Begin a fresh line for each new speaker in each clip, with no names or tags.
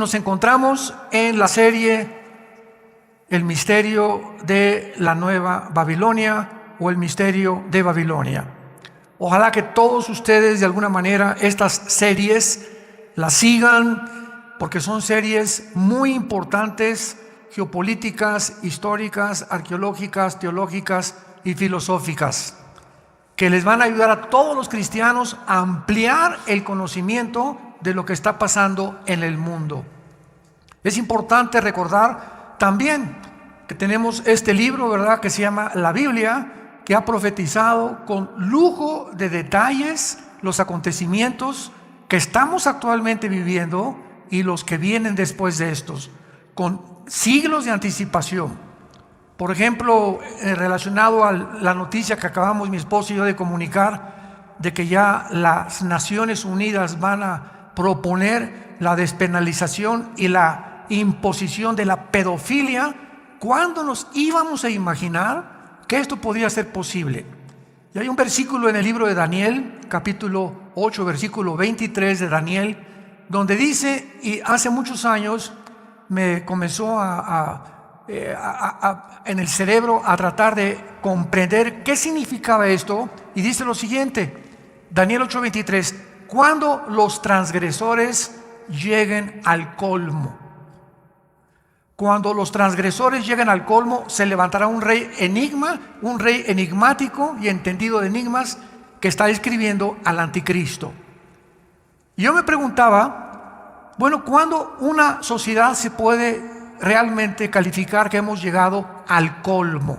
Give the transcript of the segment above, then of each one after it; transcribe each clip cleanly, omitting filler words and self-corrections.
nos encontramos en la serie El misterio de la Nueva Babilonia o el misterio de Babilonia. Ojalá que todos ustedes de alguna manera estas series las sigan, porque son series muy importantes, geopolíticas, históricas, arqueológicas, teológicas y filosóficas, que les van a ayudar a todos los cristianos a ampliar el conocimiento de lo que está pasando en el mundo. Es importante recordar también que tenemos este libro, ¿verdad?, que se llama la Biblia, que ha profetizado con lujo de detalles los acontecimientos que estamos actualmente viviendo y los que vienen después de estos, con siglos de anticipación. Por ejemplo, relacionado a la noticia que acabamos mi esposo y yo de comunicar, de que ya las Naciones Unidas van a proponer la despenalización y la imposición de la pedofilia. ¿Cuándo nos íbamos a imaginar que esto podía ser posible? Y hay un versículo en el libro de Daniel, capítulo 8, versículo 23 de Daniel, donde dice, y hace muchos años me comenzó en el cerebro a tratar de comprender qué significaba esto, y dice lo siguiente, Daniel 8:23, cuando los transgresores lleguen al colmo. Cuando los transgresores lleguen al colmo, se levantará un rey enigmático y entendido de enigmas, que está escribiendo al anticristo. Y yo me preguntaba, bueno, ¿cuándo una sociedad se puede realmente calificar que hemos llegado al colmo?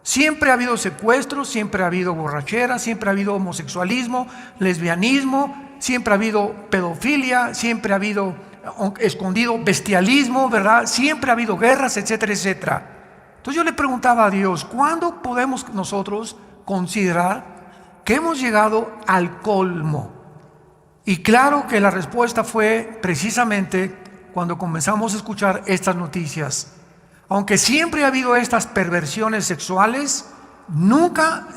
Siempre ha habido secuestros, siempre ha habido borrachera, siempre ha habido homosexualismo, lesbianismo, siempre ha habido pedofilia, siempre ha habido escondido bestialismo, ¿verdad? Siempre ha habido guerras, etcétera, etcétera. Entonces yo le preguntaba a Dios, ¿cuándo podemos nosotros considerar que hemos llegado al colmo? Y claro que la respuesta fue precisamente cuando comenzamos a escuchar estas noticias. Aunque siempre ha habido estas perversiones sexuales, nunca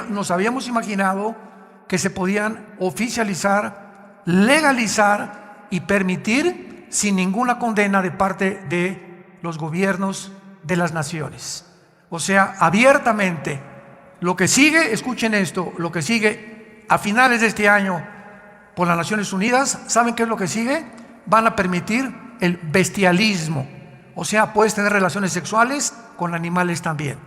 nos habíamos imaginado que se podían oficializar, legalizar y permitir sin ninguna condena de parte de los gobiernos de las naciones. O sea, abiertamente. Lo que sigue, escuchen esto, lo que sigue a finales de este año por las Naciones Unidas, ¿saben qué es lo que sigue? Van a permitir el bestialismo. O sea, puedes tener relaciones sexuales con animales también.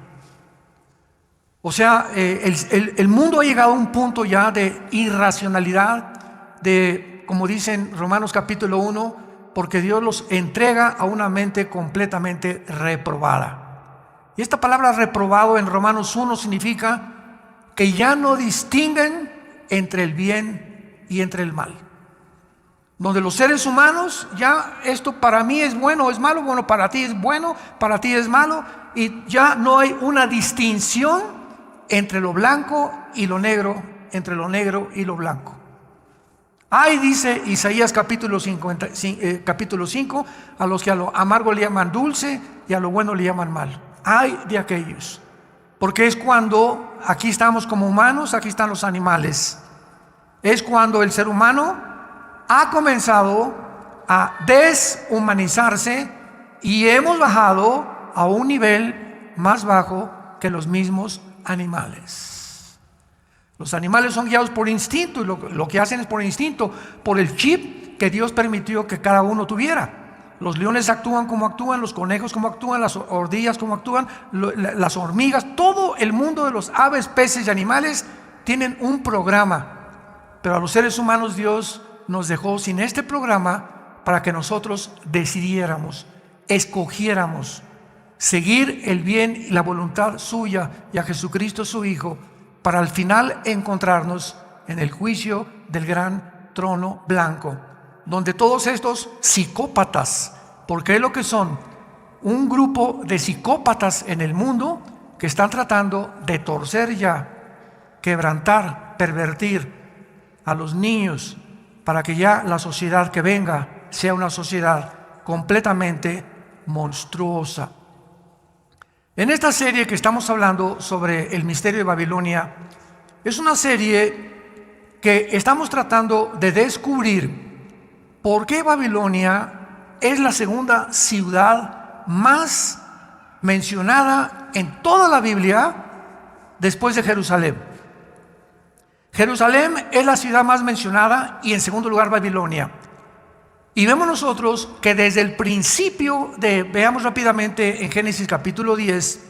O sea, el mundo ha llegado a un punto ya de irracionalidad, de, como dicen Romanos capítulo 1, porque Dios los entrega a una mente completamente reprobada. Y esta palabra reprobado en Romanos 1 significa que ya no distinguen entre el bien y entre el mal. Donde los seres humanos, ya esto para mí es bueno o es malo, bueno, para ti es bueno, para ti es malo, y ya no hay una distinción entre lo blanco y lo negro, entre lo negro y lo blanco. Ay, dice Isaías capítulo 5, a los que a lo amargo le llaman dulce y a lo bueno le llaman mal. Ay de aquellos, porque es cuando aquí estamos como humanos, aquí están los animales. Es cuando el ser humano ha comenzado a deshumanizarse y hemos bajado a un nivel más bajo que los mismos animales. Los animales son guiados por instinto, y lo que hacen es por instinto, por el chip que Dios permitió que cada uno tuviera. Los leones actúan como actúan, los conejos como actúan, las ardillas como actúan, las hormigas, todo el mundo de los aves, peces y animales tienen un programa. Pero a los seres humanos Dios nos dejó sin este programa para que nosotros decidiéramos, escogiéramos seguir el bien y la voluntad suya y a Jesucristo su Hijo, para al final encontrarnos en el juicio del gran trono blanco, donde todos estos psicópatas, porque es lo que son, un grupo de psicópatas en el mundo que están tratando de torcer ya, quebrantar, pervertir a los niños, para que ya la sociedad que venga sea una sociedad completamente monstruosa. En esta serie que estamos hablando sobre el misterio de Babilonia, es una serie que estamos tratando de descubrir por qué Babilonia es la segunda ciudad más mencionada en toda la Biblia después de Jerusalén. Jerusalén es la ciudad más mencionada y en segundo lugar Babilonia. Y vemos nosotros que desde el principio veamos rápidamente en Génesis capítulo 10,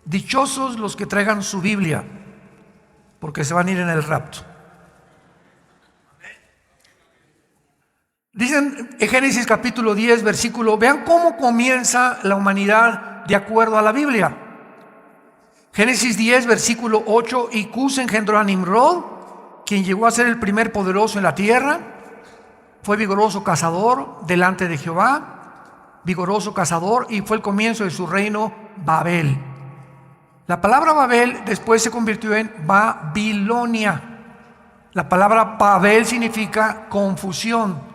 dichosos los que traigan su Biblia, porque se van a ir en el rapto. Dicen en Génesis capítulo 10, versículo, vean cómo comienza la humanidad de acuerdo a la Biblia. Génesis 10, versículo 8, y Cus engendró a Nimrod, quien llegó a ser el primer poderoso en la tierra. Fue vigoroso cazador delante de Jehová, vigoroso cazador, y fue el comienzo de su reino Babel. La palabra Babel después se convirtió en Babilonia. La palabra Babel significa confusión.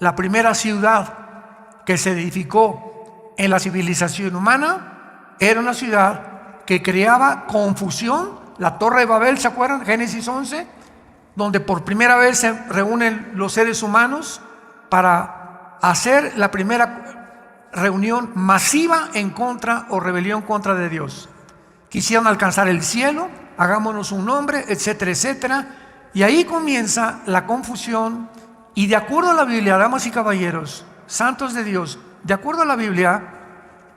La primera ciudad que se edificó en la civilización humana era una ciudad que creaba confusión. La Torre de Babel, ¿se acuerdan? Génesis 11, donde por primera vez se reúnen los seres humanos para hacer la primera reunión masiva en contra o rebelión contra de Dios. Quisieron alcanzar el cielo, hagámonos un nombre, etcétera, etcétera. Y ahí comienza la confusión. Y de acuerdo a la Biblia, damas y caballeros, santos de Dios, de acuerdo a la Biblia,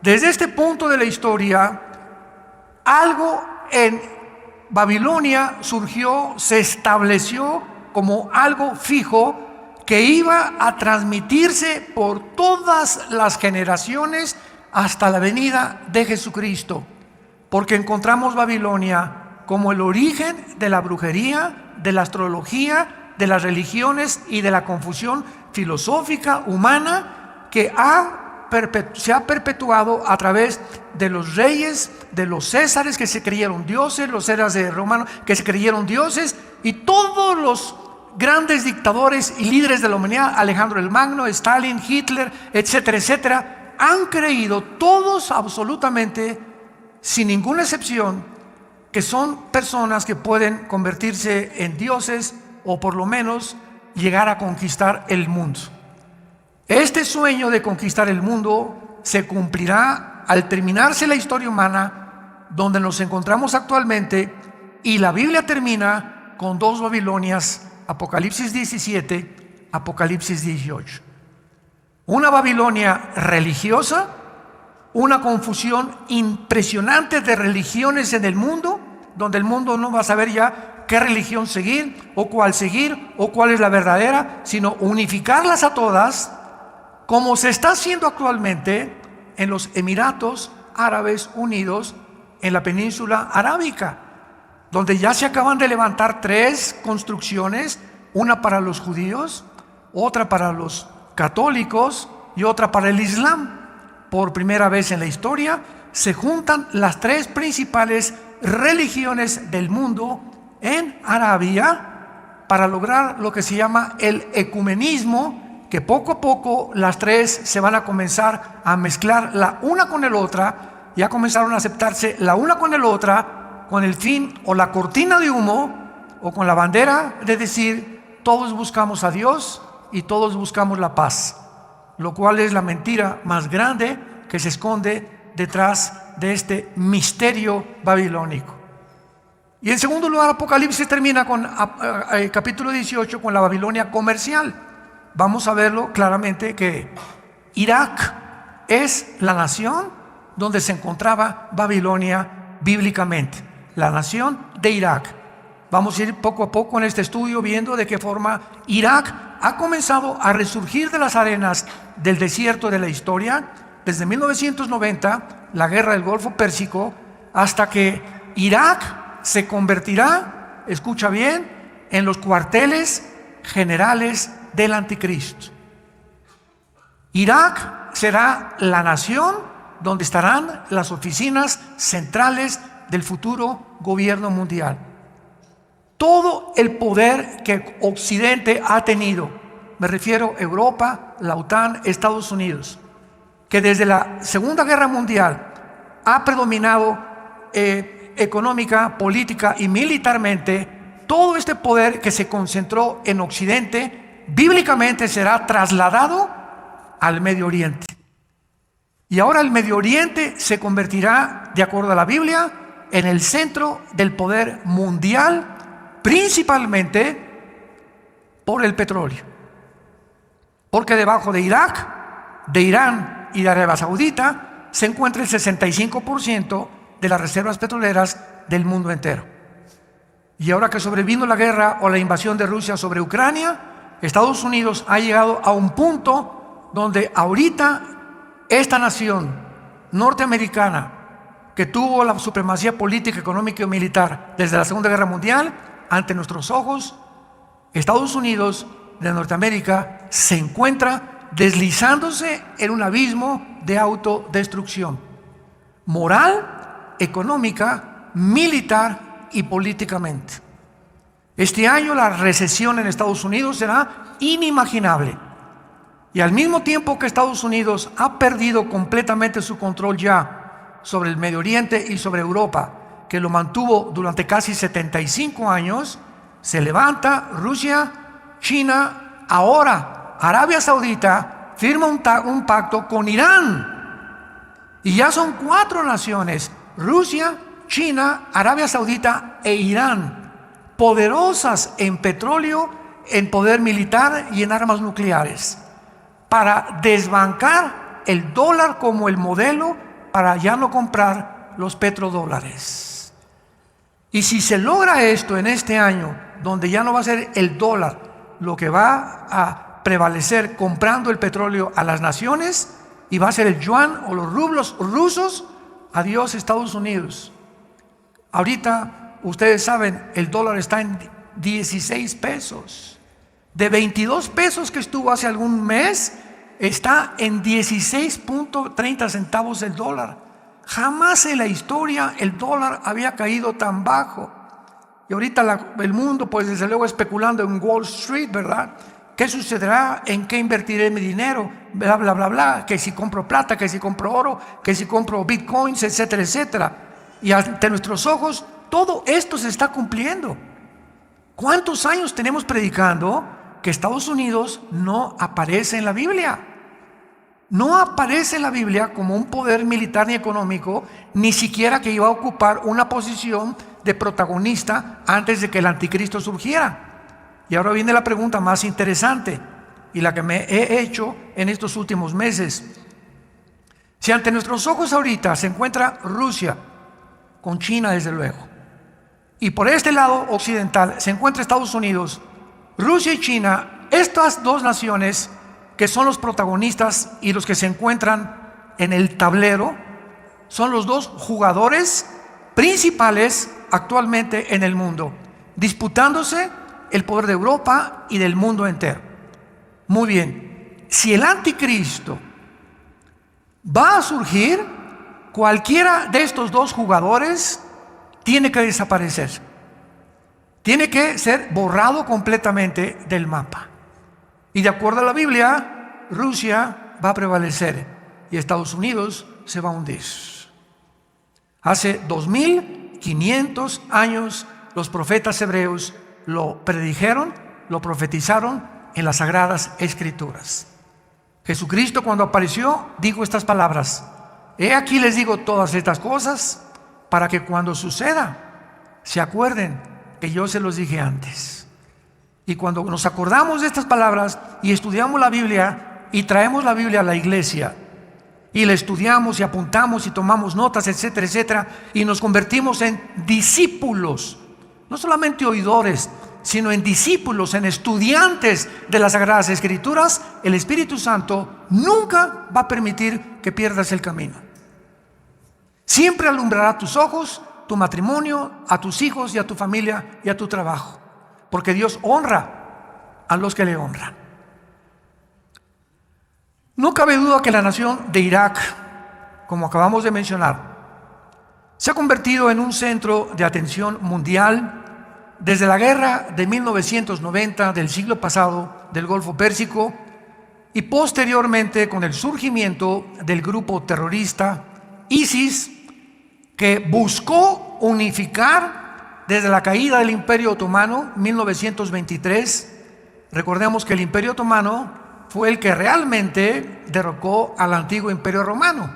desde este punto de la historia, algo en Babilonia surgió, se estableció como algo fijo que iba a transmitirse por todas las generaciones hasta la venida de Jesucristo. Porque encontramos Babilonia como el origen de la brujería, de la astrología, de las religiones y de la confusión filosófica humana que se ha perpetuado a través de los reyes, de los césares que se creyeron dioses, los césares romanos que se creyeron dioses, y todos los grandes dictadores y líderes de la humanidad, Alejandro el Magno, Stalin, Hitler, etcétera, etcétera, han creído todos absolutamente, sin ninguna excepción, que son personas que pueden convertirse en dioses o por lo menos llegar a conquistar el mundo. Este sueño de conquistar el mundo se cumplirá al terminarse la historia humana donde nos encontramos actualmente, y la Biblia termina con dos Babilonias, Apocalipsis 17, Apocalipsis 18. Una Babilonia religiosa, una confusión impresionante de religiones en el mundo, donde el mundo no va a saber ya qué religión seguir o cuál es la verdadera, sino unificarlas a todas, como se está haciendo actualmente en los Emiratos Árabes Unidos, en la península arábica, donde ya se acaban de levantar 3 construcciones, una para los judíos, otra para los católicos y otra para el Islam. Por primera vez en la historia se juntan las 3 principales religiones del mundo en Arabia para lograr lo que se llama el ecumenismo, que poco a poco las 3 se van a comenzar a mezclar la una con la otra. Ya comenzaron a aceptarse la una con la otra, con el fin o la cortina de humo o con la bandera de decir todos buscamos a Dios y todos buscamos la paz, lo cual es la mentira más grande que se esconde detrás de este misterio babilónico. Y en segundo lugar, Apocalipsis termina con capítulo 18 con la Babilonia comercial. Vamos a verlo claramente que Irak es la nación donde se encontraba Babilonia bíblicamente, la nación de Irak. Vamos a ir poco a poco en este estudio viendo de qué forma Irak ha comenzado a resurgir de las arenas del desierto de la historia desde 1990, la guerra del Golfo Pérsico, hasta que Irak se convertirá, escucha bien, en los cuarteles generales del anticristo. Irak será la nación donde estarán las oficinas centrales del futuro gobierno mundial. Todo el poder que Occidente ha tenido, me refiero a Europa, la OTAN, Estados Unidos, que desde la Segunda Guerra Mundial ha predominado económica, política y militarmente, todo este poder que se concentró en Occidente, bíblicamente será trasladado al Medio Oriente. Y ahora el Medio Oriente se convertirá, de acuerdo a la Biblia, en el centro del poder mundial, principalmente por el petróleo. Porque debajo de Irak, de Irán y de Arabia Saudita se encuentra el 65% de las reservas petroleras del mundo entero. Y ahora que sobrevino la guerra o la invasión de Rusia sobre Ucrania, Estados Unidos ha llegado a un punto donde ahorita esta nación norteamericana, que tuvo la supremacía política, económica y militar desde la Segunda Guerra Mundial, ante nuestros ojos, Estados Unidos de Norteamérica se encuentra deslizándose en un abismo de autodestrucción moral, económica, militar y políticamente. Este año la recesión en Estados Unidos será inimaginable. Y al mismo tiempo que Estados Unidos ha perdido completamente su control ya sobre el Medio Oriente y sobre Europa, que lo mantuvo durante casi 75 años, se levanta Rusia, China, ahora Arabia Saudita firma un pacto con Irán. Y ya son 4 naciones, Rusia, China, Arabia Saudita e Irán, poderosas en petróleo, en poder militar y en armas nucleares, para desbancar el dólar como el modelo para ya no comprar los petrodólares. Y si se logra esto en este año, donde ya no va a ser el dólar lo que va a prevalecer comprando el petróleo a las naciones, y va a ser el yuan o los rublos rusos, adiós Estados Unidos. Ahorita, ustedes saben, el dólar está en 16 pesos. De 22 pesos que estuvo hace algún mes, está en 16.30 centavos el dólar. Jamás en la historia el dólar había caído tan bajo. Y ahorita el mundo, pues desde luego especulando en Wall Street, ¿verdad? ¿Qué sucederá? ¿En qué invertiré mi dinero? Bla, bla, bla, bla. Que si compro plata, que si compro oro, que si compro bitcoins, etcétera, etcétera. Y ante nuestros ojos, todo esto se está cumpliendo. ¿Cuántos años tenemos predicando que Estados Unidos no aparece en la Biblia? No aparece en la Biblia como un poder militar ni económico, ni siquiera que iba a ocupar una posición de protagonista antes de que el anticristo surgiera. Y ahora viene la pregunta más interesante y la que me he hecho en estos últimos meses. Si ante nuestros ojos ahorita se encuentra Rusia, con China desde luego, y por este lado occidental se encuentra Estados Unidos, Rusia y China, estas 2 naciones que son los protagonistas y los que se encuentran en el tablero, son los 2 jugadores principales actualmente en el mundo, disputándose el poder de Europa y del mundo entero. Muy bien, si el anticristo va a surgir, cualquiera de estos 2 jugadores tiene que desaparecer. Tiene que ser borrado completamente del mapa. Y de acuerdo a la Biblia, Rusia va a prevalecer y Estados Unidos se va a hundir. Hace 2500 años los profetas hebreos lo predijeron, lo profetizaron en las Sagradas Escrituras. Jesucristo, cuando apareció, dijo estas palabras: he aquí les digo todas estas cosas para que cuando suceda se acuerden que yo se los dije antes. Y cuando nos acordamos de estas palabras y estudiamos la Biblia y traemos la Biblia a la iglesia y la estudiamos y apuntamos y tomamos notas, etcétera, etcétera, y nos convertimos en discípulos, no solamente oidores, sino en discípulos, en estudiantes de las Sagradas Escrituras, el Espíritu Santo nunca va a permitir que pierdas el camino. Siempre alumbrará tus ojos, tu matrimonio, a tus hijos y a tu familia y a tu trabajo, porque Dios honra a los que le honran. No cabe duda que la nación de Irak, como acabamos de mencionar, se ha convertido en un centro de atención mundial desde la guerra de 1990 del siglo pasado del Golfo Pérsico y posteriormente con el surgimiento del grupo terrorista ISIS, que buscó unificar desde la caída del Imperio Otomano 1923. Recordemos que el Imperio Otomano fue el que realmente derrocó al antiguo Imperio Romano,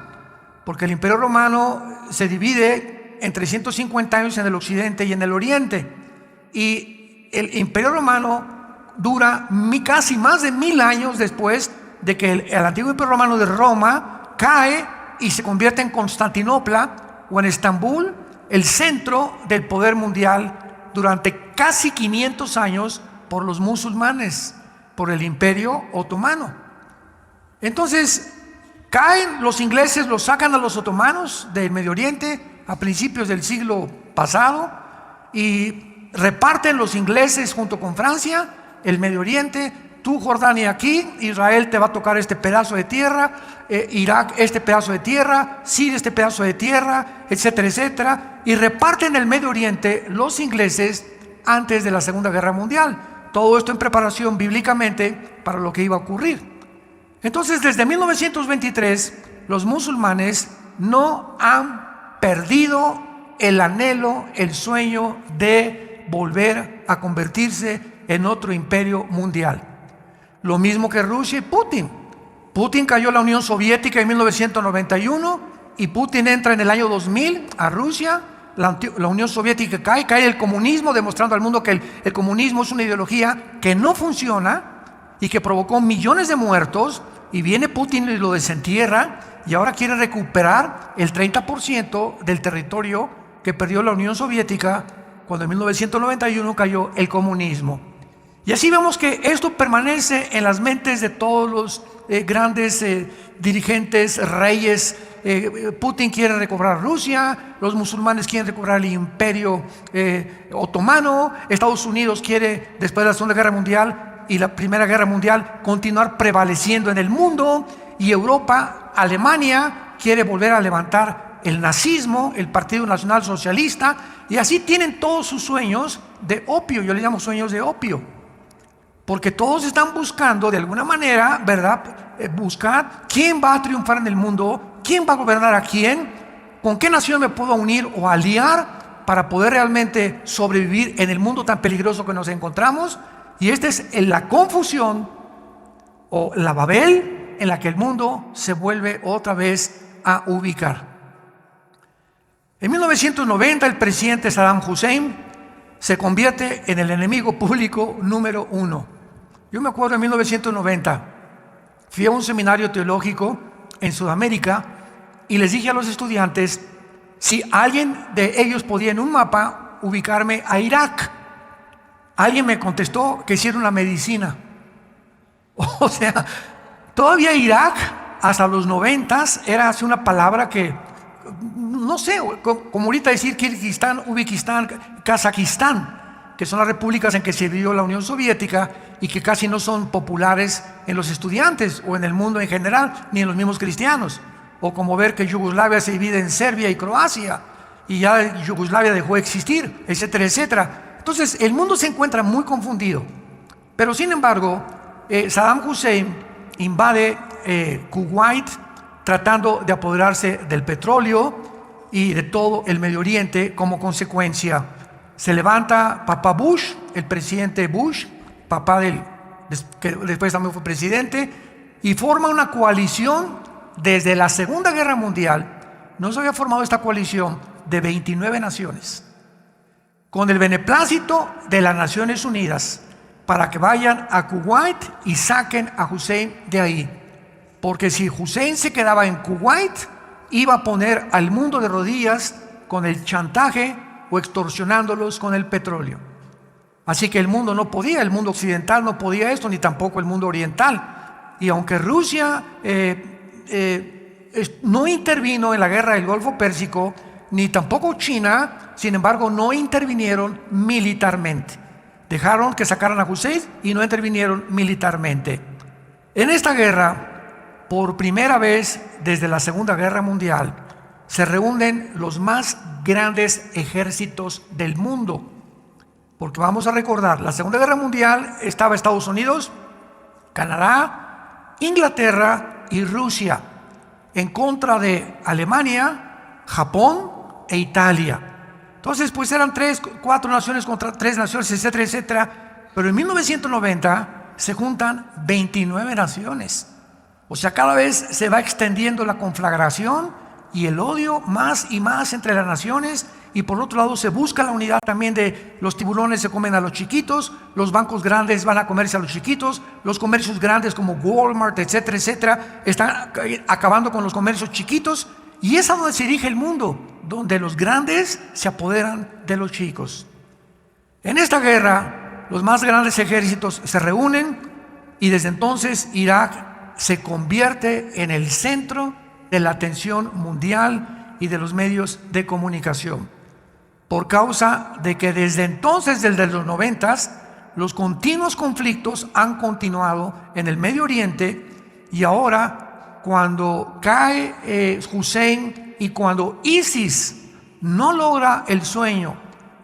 porque el Imperio Romano se divide en 350 años en el occidente y en el oriente, y el Imperio Romano dura casi más de 1000 años después de que el antiguo Imperio Romano de Roma cae y se convierte en Constantinopla o en Estambul, el centro del poder mundial durante casi 500 años por los musulmanes, por el Imperio Otomano. Entonces caen los ingleses, los sacan a los otomanos del Medio Oriente a principios del siglo pasado y reparten los ingleses junto con Francia el Medio Oriente. Tú, Jordania, aquí, Israel te va a tocar este pedazo de tierra, Irak este pedazo de tierra, Siria este pedazo de tierra, etcétera, etcétera, y reparten el Medio Oriente los ingleses antes de la Segunda Guerra Mundial. Todo esto en preparación bíblicamente para lo que iba a ocurrir. Entonces, desde 1923, los musulmanes no han perdido el anhelo, el sueño de volver a convertirse en otro imperio mundial. Lo mismo que Rusia y Putin. Putin cayó en la Unión Soviética en 1991 y Putin entra en el año 2000 a Rusia. La Unión Soviética cae el comunismo, demostrando al mundo que el comunismo es una ideología que no funciona y que provocó millones de muertos, y viene Putin y lo desentierra y ahora quiere recuperar el 30% del territorio que perdió la Unión Soviética cuando en 1991 cayó el comunismo. Y así vemos que esto permanece en las mentes de todos los grandes dirigentes, reyes. Putin quiere recobrar Rusia, los musulmanes quieren recobrar el Imperio Otomano, Estados Unidos quiere, después de la Segunda Guerra Mundial y la Primera Guerra Mundial, continuar prevaleciendo en el mundo, y Europa, Alemania, quiere volver a levantar el nazismo, el Partido Nacional Socialista, y así tienen todos sus sueños de opio. Yo les llamo sueños de opio, porque todos están buscando de alguna manera, ¿verdad? Buscar quién va a triunfar en el mundo, quién va a gobernar a quién, con qué nación me puedo unir o aliar para poder realmente sobrevivir en el mundo tan peligroso que nos encontramos. Y esta es la confusión o la Babel en la que el mundo se vuelve otra vez a ubicar. En 1990 el presidente Saddam Hussein se convierte en el enemigo público número 1. Yo me acuerdo en 1990, fui a un seminario teológico en Sudamérica y les dije a los estudiantes si alguien de ellos podía en un mapa ubicarme a Irak. Alguien me contestó que hiciera una medicina. O sea, todavía Irak hasta los 90 era así una palabra que, no sé, como ahorita decir Kirguistán, Uzbekistán, Kazajistán, que son las repúblicas en que se dividió la Unión Soviética y que casi no son populares en los estudiantes o en el mundo en general, ni en los mismos cristianos. O como ver que Yugoslavia se divide en Serbia y Croacia y ya Yugoslavia dejó de existir, etcétera, etcétera. Entonces el mundo se encuentra muy confundido. Pero sin embargo, Saddam Hussein invade Kuwait tratando de apoderarse del petróleo y de todo el Medio Oriente. Como consecuencia se levanta papá Bush, el presidente Bush, papá que después también fue presidente, y forma una coalición. Desde la Segunda Guerra Mundial no se había formado esta coalición de 29 naciones con el beneplácito de las Naciones Unidas para que vayan a Kuwait y saquen a Hussein de ahí, porque si Hussein se quedaba en Kuwait iba a poner al mundo de rodillas con el chantaje o extorsionándolos con el petróleo. Así que el mundo no podía, el mundo occidental no podía esto, ni tampoco el mundo oriental. Y aunque Rusia no intervino en la guerra del Golfo Pérsico, ni tampoco China, sin embargo no intervinieron militarmente. Dejaron que sacaran a Hussein y no intervinieron militarmente. En esta guerra, por primera vez desde la Segunda Guerra Mundial, se reúnen los más grandes ejércitos del mundo. Porque vamos a recordar, la Segunda Guerra Mundial estaba Estados Unidos, Canadá, Inglaterra y Rusia en contra de Alemania, Japón e Italia. Entonces pues eran 3, 4 naciones contra 3 naciones, etcétera, etcétera. Pero en 1990 se juntan 29 naciones. O sea, cada vez se va extendiendo la conflagración y el odio más y más entre las naciones. Y por otro lado se busca la unidad también de los tiburones se comen a los chiquitos, los bancos grandes van a comerse a los chiquitos, los comercios grandes como Walmart, etcétera, etcétera, están acabando con los comercios chiquitos. Y es a donde se dirige el mundo, donde los grandes se apoderan de los chicos. En esta guerra, los más grandes ejércitos se reúnen y desde entonces Irak se convierte en el centro de la atención mundial y de los medios de comunicación, por causa de que desde entonces, desde los 90s, los continuos conflictos han continuado en el Medio Oriente. Y ahora, cuando cae Hussein y cuando ISIS no logra el sueño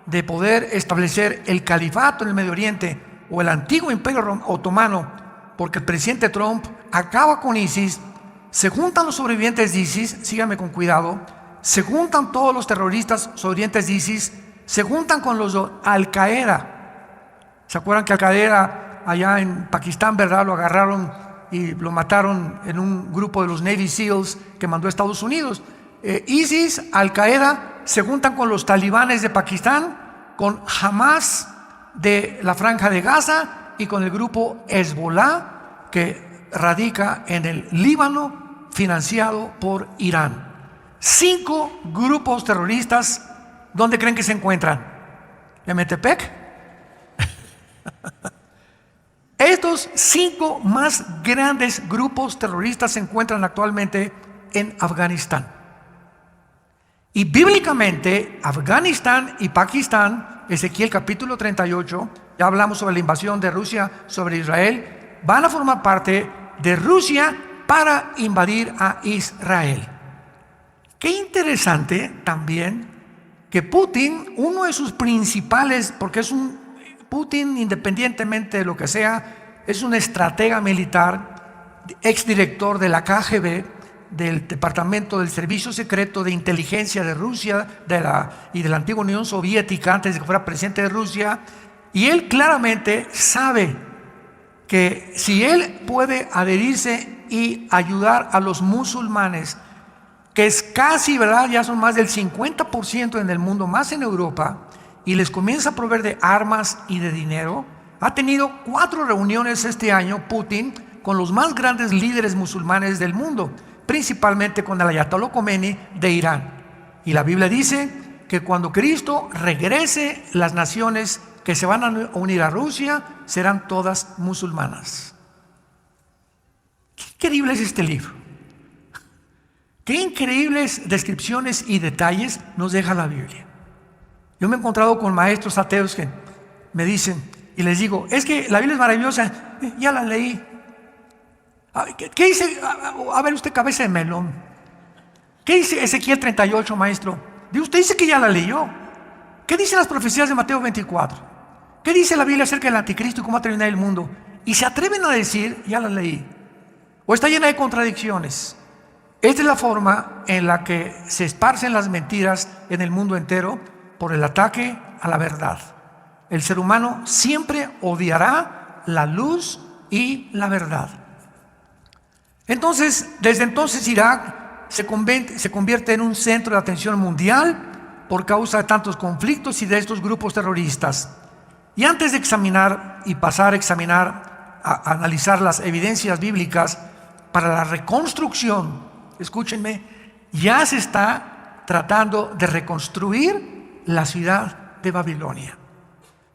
de poder establecer el califato en el Medio Oriente o el antiguo imperio otomano, porque el presidente Trump acaba con ISIS, se juntan los sobrevivientes de ISIS, síganme con cuidado, se juntan todos los terroristas sobrevivientes de ISIS, se juntan con los de Al-Qaeda. ¿Se acuerdan que Al-Qaeda allá en Pakistán, verdad, lo agarraron y lo mataron en un grupo de los Navy SEALs que mandó a Estados Unidos? ISIS, Al-Qaeda se juntan con los talibanes de Pakistán, con Hamas de la Franja de Gaza y con el grupo Hezbollah que radica en el Líbano, financiado por Irán. 5 grupos terroristas. ¿Dónde creen que se encuentran? ¿En Metepec? Estos 5 más grandes grupos terroristas se encuentran actualmente en Afganistán. Y bíblicamente, Afganistán y Pakistán, Ezequiel capítulo 38, ya hablamos sobre la invasión de Rusia sobre Israel, van a formar parte de Rusia para invadir a Israel. Qué interesante también que Putin, uno de sus principales, porque Putin, independientemente de lo que sea, es un estratega militar, exdirector de la KGB, del Departamento del Servicio Secreto de Inteligencia de Rusia y de la antigua Unión Soviética, antes de que fuera presidente de Rusia. Y él claramente sabe que si él puede adherirse y ayudar a los musulmanes, que es casi, ¿verdad?, ya son más del 50% en el mundo, más en Europa, y les comienza a proveer de armas y de dinero. Ha tenido 4 reuniones este año Putin con los más grandes líderes musulmanes del mundo, principalmente con el Ayatollah Khomeini de Irán. Y la Biblia dice que cuando Cristo regrese, las naciones que se van a unir a Rusia serán todas musulmanas. Qué increíble es este libro. Qué increíbles descripciones y detalles nos deja la Biblia. Yo me he encontrado con maestros ateos que me dicen, y les digo, es que la Biblia es maravillosa, ya la leí. ¿Qué dice? A ver usted, cabeza de melón. ¿Qué dice Ezequiel 38, maestro? Usted dice que ya la leyó. ¿Qué dicen las profecías de Mateo 24? ¿Qué dice la Biblia acerca del anticristo y cómo va a terminar el mundo? Y se atreven a decir, ya la leí. O está llena de contradicciones. Esta es la forma en la que se esparcen las mentiras en el mundo entero por el ataque a la verdad. El ser humano siempre odiará la luz y la verdad. Entonces, desde entonces Irak se convierte en un centro de atención mundial por causa de tantos conflictos y de estos grupos terroristas. Y antes de examinar y pasar a analizar las evidencias bíblicas para la reconstrucción, escúchenme, ya se está tratando de reconstruir la ciudad de Babilonia.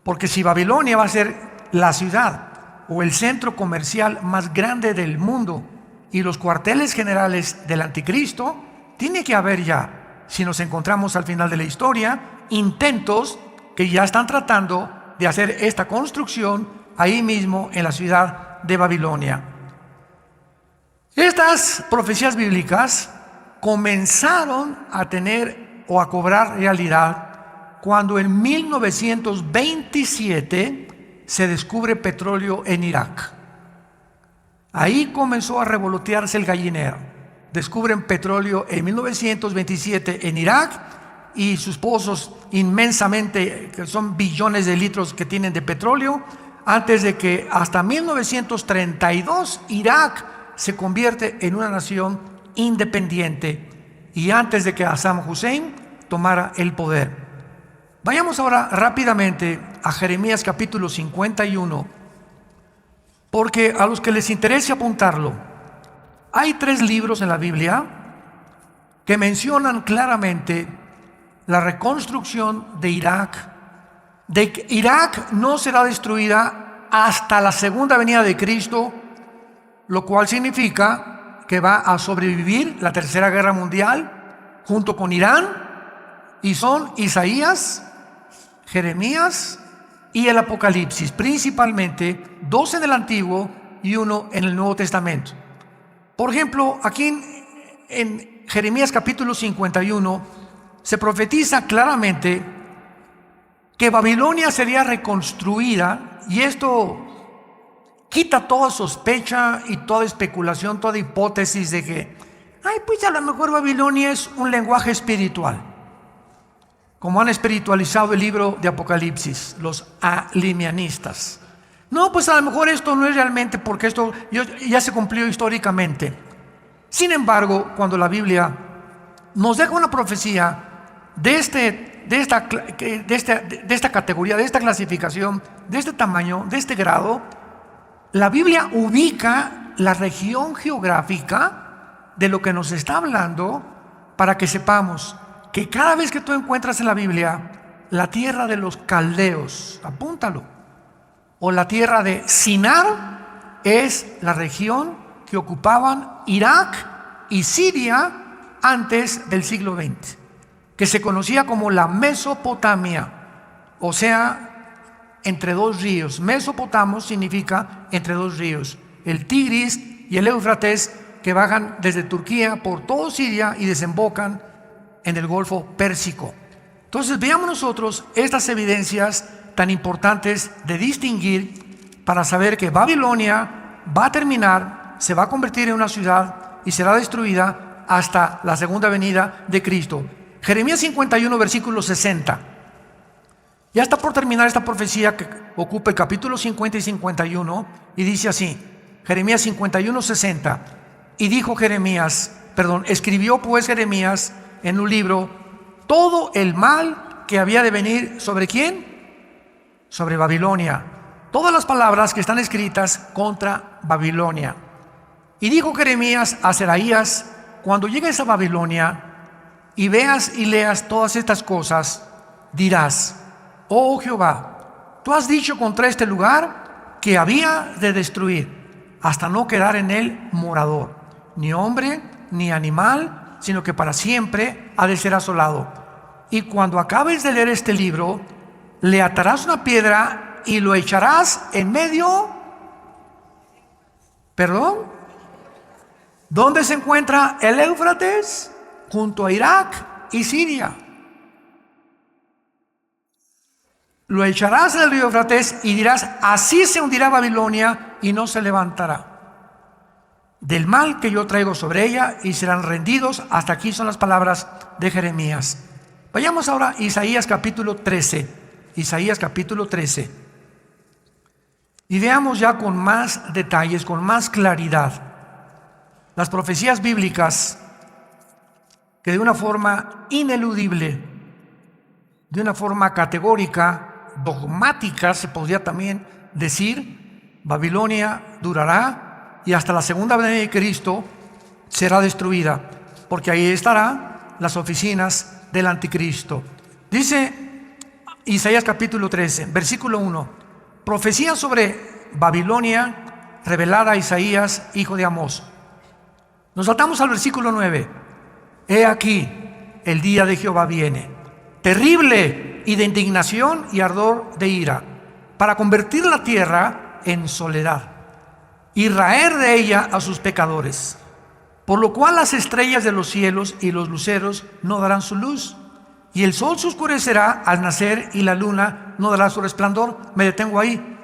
Porque si Babilonia va a ser la ciudad o el centro comercial más grande del mundo y los cuarteles generales del anticristo, tiene que haber ya, si nos encontramos al final de la historia, intentos que ya están tratando de hacer esta construcción ahí mismo en la ciudad de Babilonia. Estas profecías bíblicas comenzaron a tener o a cobrar realidad cuando en 1927 se descubre petróleo en Irak. Ahí comenzó a revolotearse el gallinero. Descubren petróleo en 1927 en Irak y sus pozos inmensamente, que son billones de litros que tienen de petróleo, antes de que hasta 1932 Irak se convierte en una nación independiente y antes de que Saddam Hussein tomara el poder. Vayamos ahora rápidamente a Jeremías capítulo 51, porque a los que les interese apuntarlo, hay 3 libros en la Biblia que mencionan claramente la reconstrucción de Irak. De que Irak no será destruida hasta la segunda venida de Cristo, lo cual significa que va a sobrevivir la tercera guerra mundial junto con Irán, y son Isaías, Jeremías y el Apocalipsis, principalmente 2 en el Antiguo y 1 en el Nuevo Testamento. Por ejemplo, aquí en Jeremías capítulo 51 se profetiza claramente que Babilonia sería reconstruida, y esto quita toda sospecha y toda especulación, toda hipótesis de que, pues a lo mejor Babilonia es un lenguaje espiritual, como han espiritualizado el libro de Apocalipsis los alimianistas. No, pues a lo mejor esto no es realmente, porque esto ya se cumplió históricamente. Sin embargo, cuando la Biblia nos deja una profecía de esta categoría, de esta clasificación, de este tamaño, de este grado, la Biblia ubica la región geográfica de lo que nos está hablando, para que sepamos que cada vez que tú encuentras en la Biblia la tierra de los caldeos, apúntalo, o la tierra de Sinar, es la región que ocupaban Irak y Siria antes del siglo XX, que se conocía como la Mesopotamia, o sea, entre 2 ríos. Mesopotamo significa entre 2 ríos, el Tigris y el Éufrates, que bajan desde Turquía por todo Siria y desembocan en el Golfo Pérsico. Entonces veamos nosotros estas evidencias tan importantes de distinguir, para saber que Babilonia va a terminar, se va a convertir en una ciudad y será destruida hasta la segunda venida de Cristo. Jeremías 51, versículo 60. Ya está por terminar esta profecía que ocupa el capítulo 50 y 51, y dice así, Jeremías 51, 60. Y dijo escribió pues Jeremías en un libro todo el mal que había de venir sobre ¿quién? Sobre Babilonia. Todas las palabras que están escritas contra Babilonia. Y dijo Jeremías a Seraías, cuando llegues a Babilonia y veas y leas todas estas cosas, dirás, oh Jehová, tú has dicho contra este lugar que había de destruir, hasta no quedar en él morador, ni hombre, ni animal, sino que para siempre ha de ser asolado. Y cuando acabes de leer este libro, le atarás una piedra y lo echarás en medio. ¿Perdón? ¿Dónde se encuentra el Éufrates? Junto a Irak y Siria. Lo echarás en el río Éufrates y dirás, así se hundirá Babilonia y no se levantará del mal que yo traigo sobre ella, y serán rendidos. Hasta aquí son las palabras de Jeremías. Vayamos ahora a Isaías capítulo 13. Isaías capítulo 13. Y veamos ya con más detalles, con más claridad, las profecías bíblicas que de una forma ineludible, de una forma categórica, dogmática, se podría también decir, Babilonia durará y hasta la segunda venida de Cristo será destruida, porque ahí estarán las oficinas del anticristo. Dice Isaías capítulo 13, versículo 1, profecía sobre Babilonia revelada a Isaías, hijo de Amós. Nos saltamos al versículo 9. He aquí, el día de Jehová viene, terrible y de indignación y ardor de ira, para convertir la tierra en soledad y raer de ella a sus pecadores. Por lo cual las estrellas de los cielos y los luceros no darán su luz, y el sol se oscurecerá al nacer, y la luna no dará su resplandor. Me detengo ahí.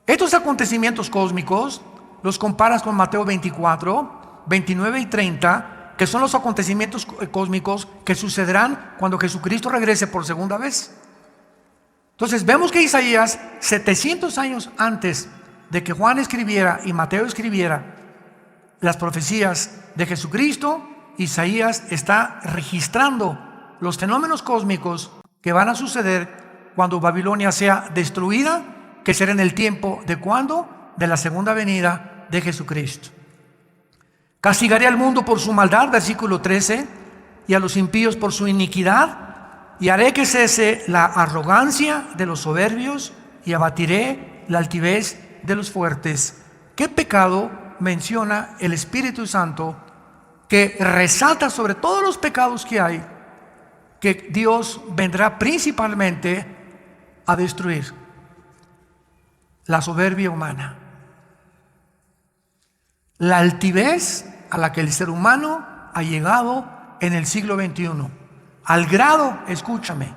Estos acontecimientos cósmicos los comparas con Mateo 24, 29 y 30, que son los acontecimientos cósmicos que sucederán cuando Jesucristo regrese por segunda vez. Entonces vemos que Isaías, 700 años antes de que Juan escribiera y Mateo escribiera las profecías de Jesucristo, Isaías está registrando los fenómenos cósmicos que van a suceder cuando Babilonia sea destruida, que será en el tiempo de ¿cuándo? De la segunda venida de Jesucristo. Castigaré al mundo por su maldad, versículo 13, y a los impíos por su iniquidad, y haré que cese la arrogancia de los soberbios, y abatiré la altivez de los fuertes. ¿Qué pecado menciona el Espíritu Santo que resalta sobre todos los pecados que hay, que Dios vendrá principalmente a destruir? La soberbia humana, la altivez a la que el ser humano ha llegado en el siglo XXI, al grado, escúchame,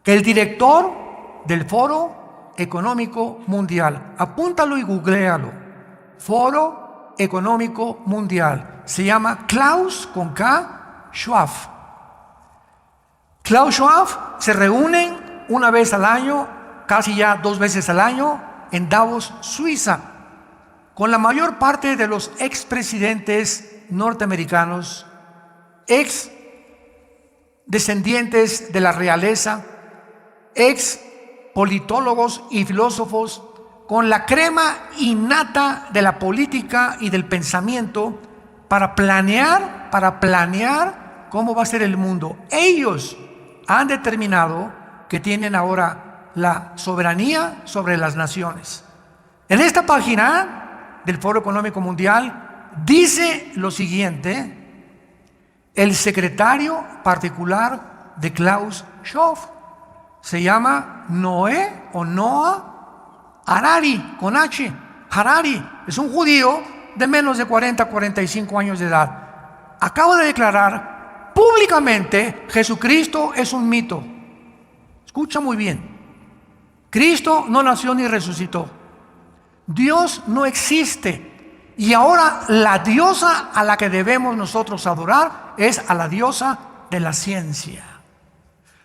que el director del Foro Económico Mundial, apúntalo y googléalo, Foro Económico Mundial, se llama Klaus con K Schwab. Klaus Schwab se reúnen una vez al año, casi ya 2 veces al año, en Davos, Suiza, con la mayor parte de los expresidentes norteamericanos, ex descendientes de la realeza, ex politólogos y filósofos, con la crema innata de la política y del pensamiento para planear cómo va a ser el mundo. Ellos han determinado que tienen ahora la soberanía sobre las naciones. En esta página del Foro Económico Mundial dice lo siguiente: el secretario particular de Klaus Schwab se llama Noah Harari, con H. Harari es un judío de menos de 45 años de edad. Acaba de declarar públicamente: Jesucristo es un mito. Escucha muy bien. Cristo no nació ni resucitó. Dios no existe. Y ahora la diosa a la que debemos nosotros adorar es a la diosa de la ciencia.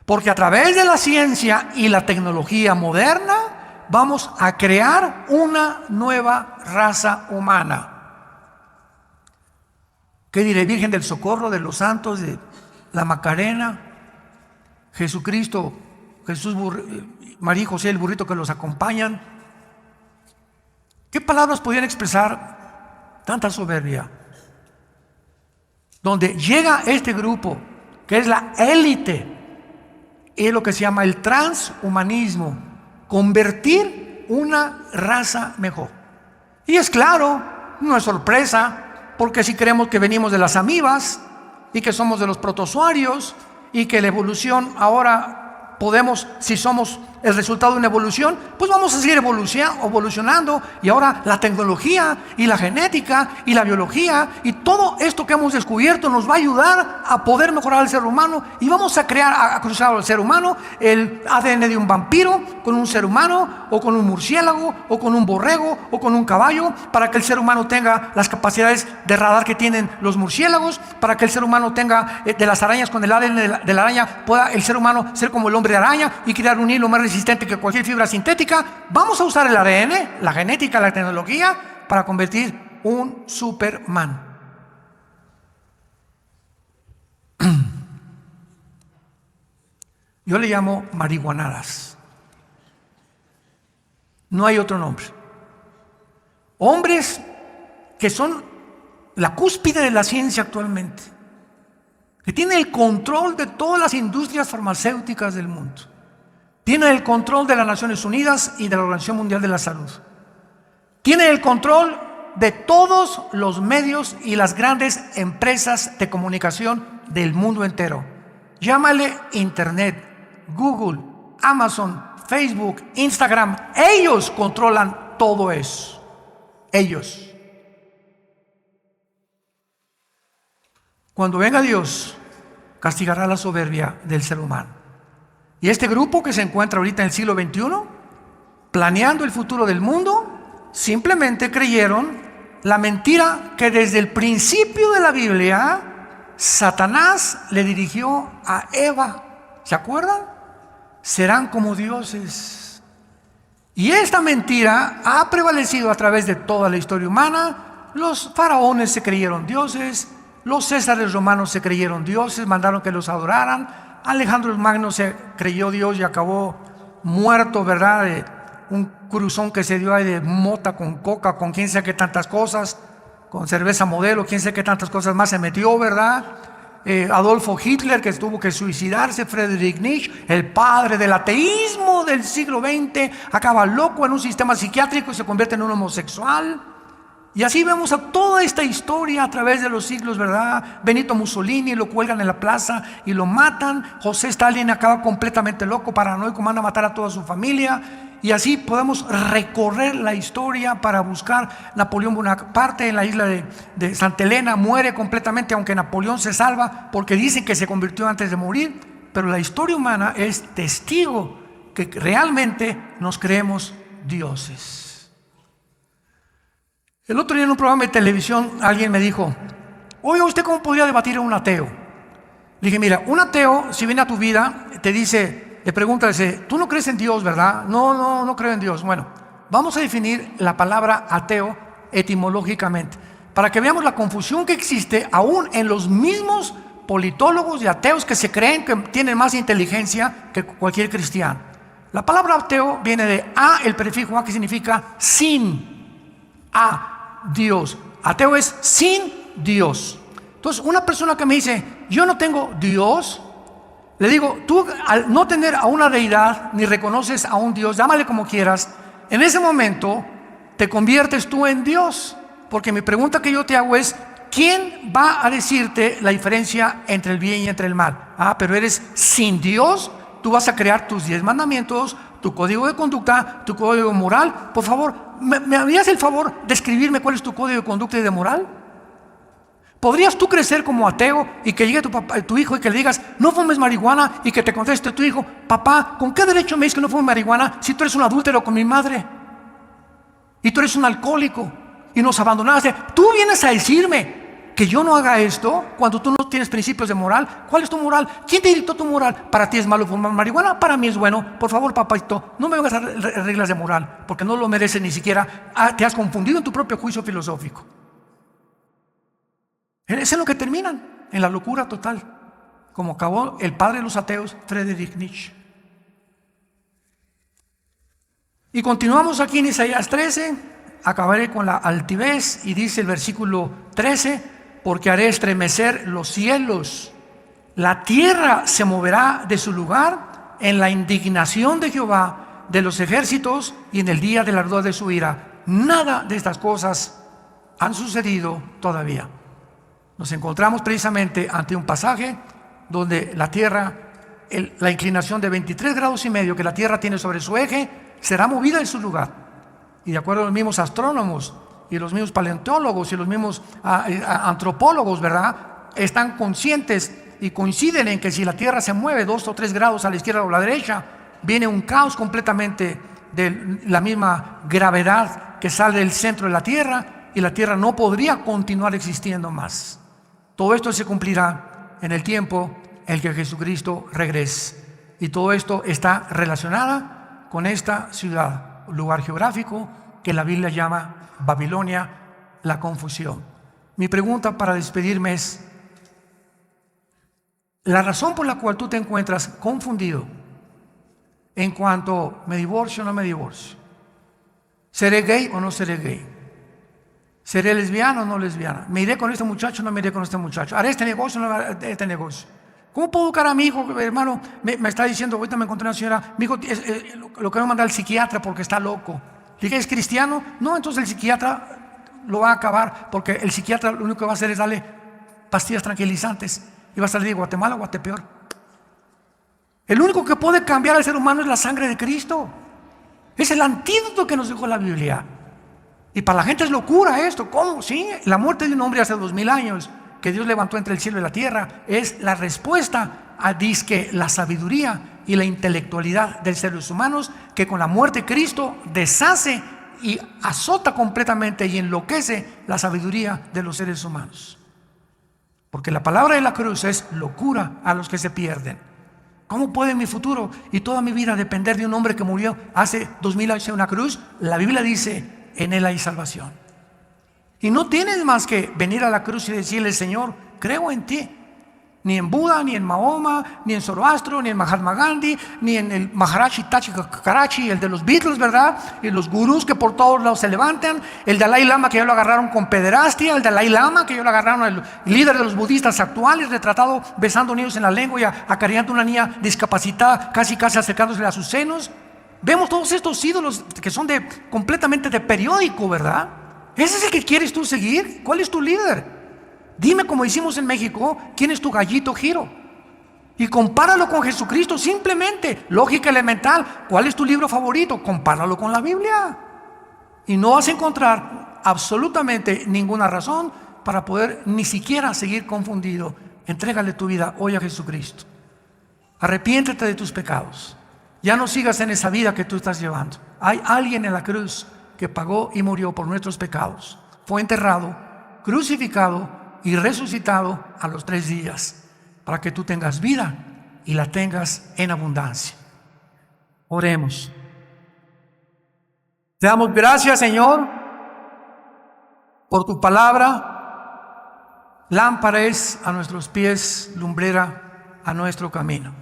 Porque a través de la ciencia y la tecnología moderna vamos a crear una nueva raza humana. ¿Qué diré? Virgen del Socorro, de los santos, de la Macarena, Jesucristo, Jesús, María y José, el burrito que los acompañan. ¿Qué palabras podían expresar tanta soberbia? Donde llega este grupo, que es la élite, es lo que se llama el transhumanismo, convertir una raza mejor. Y es claro, no es sorpresa, porque si creemos que venimos de las amibas y que somos de los protozoarios y que la evolución ahora podemos, si somos el resultado de una evolución, pues vamos a seguir evolucionando, y ahora la tecnología y la genética y la biología y todo esto que hemos descubierto nos va a ayudar a poder mejorar al ser humano, y vamos a crear, a cruzar al ser humano, el ADN de un vampiro con un ser humano, o con un murciélago, o con un borrego, o con un caballo, para que el ser humano tenga las capacidades de radar que tienen los murciélagos, para que el ser humano tenga de las arañas, con el ADN de la araña pueda el ser humano ser como el hombre de araña y crear un hilo más resistente que cualquier fibra sintética. Vamos a usar el ADN, la genética, la tecnología para convertir un Superman. Yo le llamo marihuanadas. No hay otro nombre. Hombres que son la cúspide de la ciencia actualmente, que tienen el control de todas las industrias farmacéuticas del mundo, tienen el control de las Naciones Unidas y de la Organización Mundial de la Salud, tienen el control de todos los medios y las grandes empresas de comunicación del mundo entero. Llámale Internet, Google, Amazon, Facebook, Instagram. Ellos controlan todo eso. Ellos. Cuando venga Dios, castigará la soberbia del ser humano. Y este grupo que se encuentra ahorita en el siglo XXI, planeando el futuro del mundo, simplemente creyeron la mentira que desde el principio de la Biblia Satanás le dirigió a Eva. ¿Se acuerdan? serán como dioses. Y esta mentira ha prevalecido a través de toda la historia humana. Los faraones se creyeron dioses, los césares romanos se creyeron dioses, mandaron que los adoraran. Alejandro el Magno se creyó Dios y acabó muerto, ¿verdad? De un cruzón que se dio ahí de mota con coca, con quién sabe qué tantas cosas, con cerveza Modelo, quién sabe qué tantas cosas más se metió, ¿verdad? Adolfo Hitler, que tuvo que suicidarse. Friedrich Nietzsche, el padre del ateísmo del siglo XX, acaba loco en un sistema psiquiátrico y se convierte en un homosexual. Y así vemos a toda esta historia a través de los siglos, ¿verdad? Benito Mussolini lo cuelgan en la plaza y lo matan. José Stalin acaba completamente loco, paranoico, manda a matar a toda su familia. Y así podemos recorrer la historia para buscar. Napoleón Bonaparte en la isla de Santa Elena muere completamente, aunque Napoleón se salva porque dicen que se convirtió antes de morir. Pero la historia humana es testigo que realmente nos creemos dioses. El otro día en un programa de televisión alguien me dijo: oye, ¿usted cómo podría debatir a un ateo? Le dije: mira, un ateo, si viene a tu vida, te dice, le pregunta, dice: tú no crees en Dios, ¿verdad? No creo en Dios. Bueno, vamos a definir la palabra ateo etimológicamente, para que veamos la confusión que existe aún en los mismos politólogos y ateos que se creen que tienen más inteligencia que cualquier cristiano. La palabra ateo viene de a, el prefijo a, que significa sin, a Dios. Ateo es sin Dios. Entonces, una persona que me dice: yo no tengo Dios, le digo: tú, al no tener a una deidad ni reconoces a un Dios, llámale como quieras, en ese momento te conviertes tú en Dios. Porque mi pregunta que yo te hago es: ¿quién va a decirte la diferencia entre el bien y entre el mal? Pero eres sin Dios. Tú vas a crear tus 10 mandamientos, tu código de conducta, tu código moral. Por favor, ¿me harías el favor de escribirme cuál es tu código de conducta y de moral? ¿Podrías tú crecer como ateo y que llegue tu hijo y que le digas: no fumes marihuana, y que te conteste tu hijo: papá, ¿con qué derecho me dices que no fume marihuana si tú eres un adúltero con mi madre? Y tú eres un alcohólico y nos abandonaste. Tú vienes a decirme que yo no haga esto cuando tú no tienes principios de moral. ¿Cuál es tu moral? ¿Quién te dictó tu moral? ¿Para ti es malo fumar marihuana? Para mí es bueno. Por favor, papito, no me vengas a dar reglas de moral, porque no lo mereces ni siquiera. Te has confundido en tu propio juicio filosófico. Es en lo que terminan, en la locura total, como acabó el padre de los ateos, Friedrich Nietzsche. Y continuamos aquí en Isaías 13. Acabaré con la altivez, y dice el versículo 13: porque haré estremecer los cielos, la tierra se moverá de su lugar en la indignación de Jehová de los ejércitos y en el día del ardor de su ira. Nada de estas cosas han sucedido todavía. Nos encontramos precisamente ante un pasaje donde la tierra, la inclinación de 23 grados y medio que la tierra tiene sobre su eje, será movida de su lugar. Y de acuerdo a los mismos astrónomos y los mismos paleontólogos y los mismos antropólogos, ¿verdad?, están conscientes y coinciden en que si la tierra se mueve 2 o 3 grados a la izquierda o a la derecha, viene un caos completamente de la misma gravedad que sale del centro de la tierra, y la tierra no podría continuar existiendo más. Todo esto se cumplirá en el tiempo en que Jesucristo regrese. Y todo esto está relacionado con esta ciudad, lugar geográfico que la Biblia llama Babilonia, la confusión. Mi pregunta para despedirme es: la razón por la cual tú te encuentras confundido en cuanto ¿me divorcio o no me divorcio? ¿Seré gay o no seré gay? ¿Seré lesbiana o no lesbiana? ¿Me iré con este muchacho o no me iré con este muchacho? ¿Haré este negocio o no haré este negocio? ¿Cómo puedo educar a mi hijo? Hermano, me está diciendo, ahorita me encontré una señora, mi hijo lo que me manda al psiquiatra porque está loco. Le dije: ¿es cristiano? No, entonces el psiquiatra lo va a acabar, porque el psiquiatra lo único que va a hacer es darle pastillas tranquilizantes y va a salir de Guatemala o Guatepeor. El único que puede cambiar al ser humano es la sangre de Cristo. Es el antídoto que nos dejó la Biblia. Y para la gente es locura esto. ¿Cómo? Sí, la muerte de un hombre hace 2000 años que Dios levantó entre el cielo y la tierra es la respuesta a disque la sabiduría y la intelectualidad de seres humanos, que con la muerte de Cristo deshace y azota completamente y enloquece la sabiduría de los seres humanos. Porque la palabra de la cruz es locura a los que se pierden. ¿Cómo puede mi futuro y toda mi vida depender de un hombre que murió hace 2000 años en una cruz? La Biblia dice, en Él hay salvación. Y no tienes más que venir a la cruz y decirle, Señor, creo en ti. Ni en Buda, ni en Mahoma, ni en Zoroastro, ni en Mahatma Gandhi, ni en el Maharaji Tachi Karachi, el de los Beatles, ¿verdad? Y los gurús que por todos lados se levantan, el Dalai Lama que ya lo agarraron con pederastia, el Dalai Lama que ya lo agarraron, el líder de los budistas actuales, retratado besando niños en la lengua y acarreando a una niña discapacitada, casi acercándose a sus senos. Vemos todos estos ídolos que son completamente de periódico, ¿verdad? ¿Ese es el que quieres tú seguir? ¿Cuál es tu líder? Dime, como hicimos en México, ¿quién es tu gallito Giro? Y compáralo con Jesucristo, simplemente, lógica elemental. ¿Cuál es tu libro favorito? Compáralo con la Biblia. Y no vas a encontrar absolutamente ninguna razón para poder ni siquiera seguir confundido. Entrégale tu vida hoy a Jesucristo. Arrepiéntete de tus pecados. Ya no sigas en esa vida que tú estás llevando. Hay alguien en la cruz que pagó y murió por nuestros pecados. Fue enterrado, crucificado y resucitado a los 3 días, para que tú tengas vida y la tengas en abundancia. Oremos. Te damos gracias, Señor, por tu palabra. Lámpara es a nuestros pies, lumbrera a nuestro camino.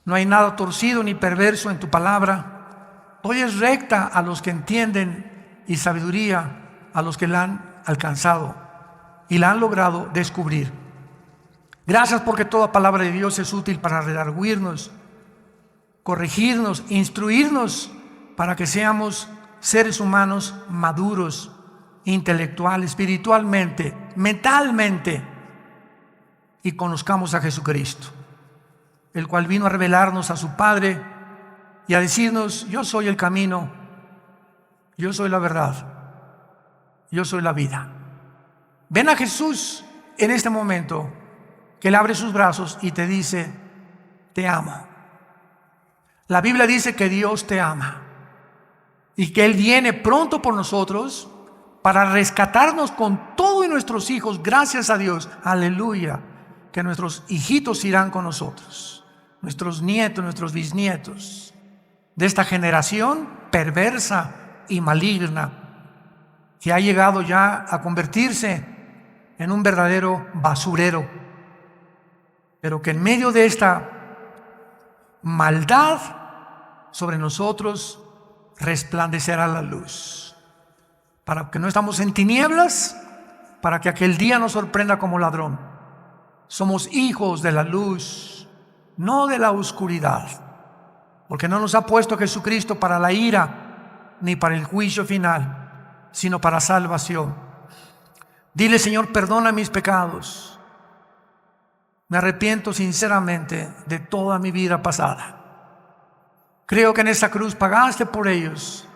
No hay nada torcido ni perverso en tu palabra. Hoy es recta a los que entienden y sabiduría a los que la han alcanzado y la han logrado descubrir. Gracias porque toda palabra de Dios es útil para redarguirnos, corregirnos, instruirnos, para que seamos seres humanos maduros, intelectual, espiritualmente, mentalmente, y conozcamos a Jesucristo, el cual vino a revelarnos a su Padre y a decirnos: yo soy el camino, yo soy la verdad, yo soy la vida. Ven a Jesús en este momento, que Él abre sus brazos y te dice: te amo. La Biblia dice que Dios te ama y que Él viene pronto por nosotros para rescatarnos con todos nuestros hijos. Gracias a Dios, aleluya, que nuestros hijitos irán con nosotros, nuestros nietos, nuestros bisnietos, de esta generación perversa y maligna que ha llegado ya a convertirse en un verdadero basurero, pero que en medio de esta maldad sobre nosotros resplandecerá la luz, para que no estamos en tinieblas, para que aquel día nos sorprenda como ladrón. Somos hijos de la luz, no de la oscuridad, porque no nos ha puesto Jesucristo para la ira ni para el juicio final, sino para salvación. Dile: Señor, perdona mis pecados. Me arrepiento sinceramente de toda mi vida pasada. Creo que en esa cruz pagaste por ellos,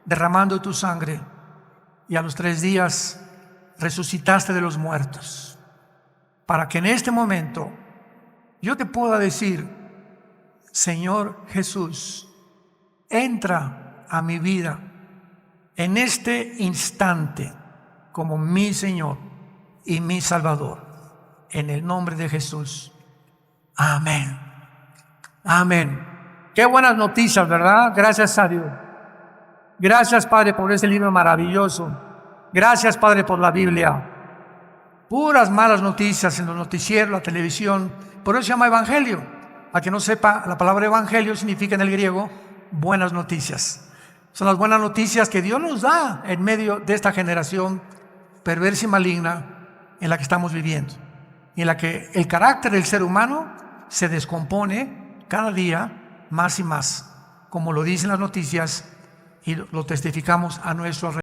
derramando tu sangre, y a los 3 días resucitaste de los muertos, para que en este momento yo te pueda decir: Señor Jesús, entra a mi vida en este instante como mi Señor y mi Salvador, en el nombre de Jesús. Amén. Amén. Qué buenas noticias, ¿verdad? Gracias a Dios. Gracias, Padre, por ese libro maravilloso. Gracias, Padre, por la Biblia. Puras malas noticias en los noticieros, la televisión. Por eso se llama evangelio. A que no sepa, la palabra evangelio significa en el griego buenas noticias. Son las buenas noticias que Dios nos da en medio de esta generación perversa y maligna en la que estamos viviendo, y en la que el carácter del ser humano se descompone cada día más y más, como lo dicen las noticias y lo testificamos a nuestro alrededor.